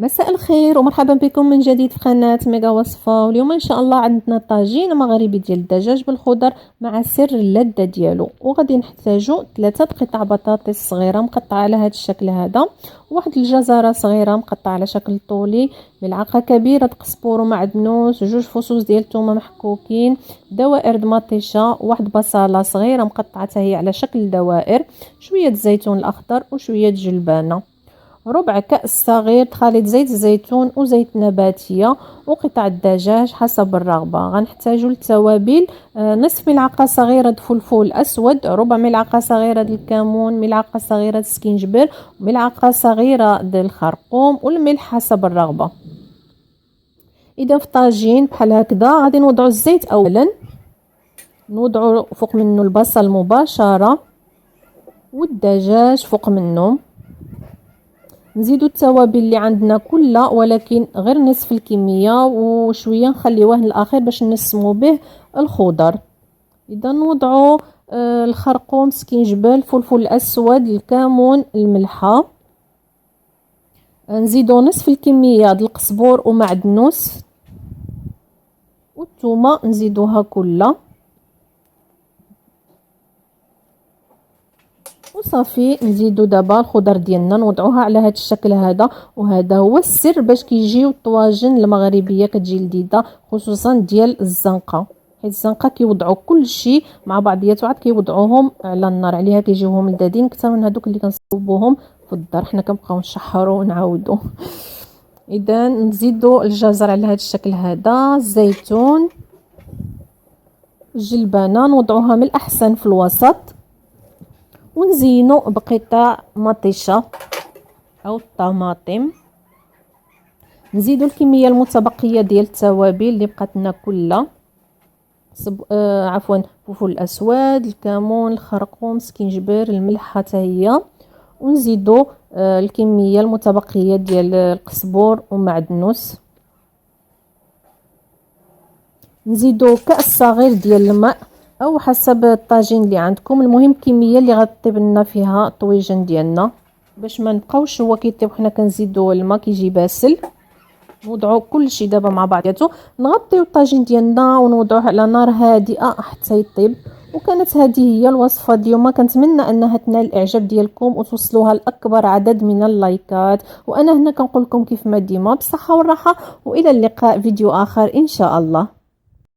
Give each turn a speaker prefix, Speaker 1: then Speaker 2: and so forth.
Speaker 1: مساء الخير ومرحبا بكم من جديد في قناة ميغا وصفة. واليوم ان شاء الله عندنا طاجين مغربي ديال الدجاج بالخضر مع سر اللذة ديالو. وغادي نحتاجو 3 قطع بطاطس صغيرة مقطعة على هذا الشكل هذا، واحد الجزرة صغيرة مقطعة على شكل طولي، ملعقة كبيرة قزبور ومعدنوس، 2 فصوص ديال الثومة محكوكين، دوائر دماطيشة، واحد بصلة صغيرة مقطعة هي على شكل دوائر، شوية الزيتون الاخضر وشوية جلبانة، ربع كأس صغير خليط زيت الزيتون وزيت نباتية، وقطع الدجاج حسب الرغبة. غنحتاجو التوابل نصف ملعقة صغيرة فلفل أسود، ربع ملعقة صغيرة الكمون، ملعقة صغيرة السكينجبر، ملعقة صغيرة ديال الخرقوم، والملح حسب الرغبة. إذا في طاجين بحال هكذا غادي نوضعو الزيت أولا، نوضعو فوق منه البصل مباشرة والدجاج فوق منه، نزيدو التوابل اللي عندنا كلها ولكن غير نصف الكميه، وشويه نخليوه للاخير باش نسمو به الخضر. اذا نوضعوا الخرقوم، سكينجبر، الفلفل الاسود، الكمون، الملحه، نزيدو نصف الكميه ديال القزبور ومعدنوس، والثومه نزيدوها كلها وصافي. نزيدو دابا الخضر ديالنا نوضعوها على هذا الشكل هذا، وهذا هو السر باش كيجيو الطواجن المغربيه كتجي لذيذه، خصوصا ديال الزنقه، حيت الزنقه كيوضعوا كل شيء مع بعضياته عاد كيوضعوهم على النار عليها كيجيوهم لذاذين اكثر من هذوك اللي كنصوبوهم في الدار، حنا كنبقاو نشحروا ونعاودوا. اذا نزيدو الجزر على هذا الشكل هذا، الزيتون، الجلبانه نوضعوها من الاحسن في الوسط، ونزينو بقطع مطيشه او الطماطم، نزيدو الكميه المتبقيه ديال التوابل اللي بقات لنا كلها، عفوا الفلفل الاسود، الكمون، الخرقوم، سكينجبر، الملح حتى هي، ونزيدو الكميه المتبقيه ديال القزبور ومعدنوس، نزيدو كأس صغير ديال الماء او حسب الطاجين اللي عندكم، المهم الكميه اللي غطيب لنا فيها الطويجن ديالنا باش ما نبقاوش هو كيطيب وحنا كنزيدو الماء كيجي باسل. نوضعوا كلشي دابا مع بعضياتو، نغطيو الطاجين ديالنا ونوضعوه على نار هادئه حتى يطيب. وكانت هذه هي الوصفه ديالنا، كنتمنى انها تنال الاعجاب ديالكم وتوصلوها لاكبر عدد من اللايكات، وانا هنا كنقول لكم كيف ما ديما بالصحه والراحه، والى اللقاء فيديو اخر ان شاء الله.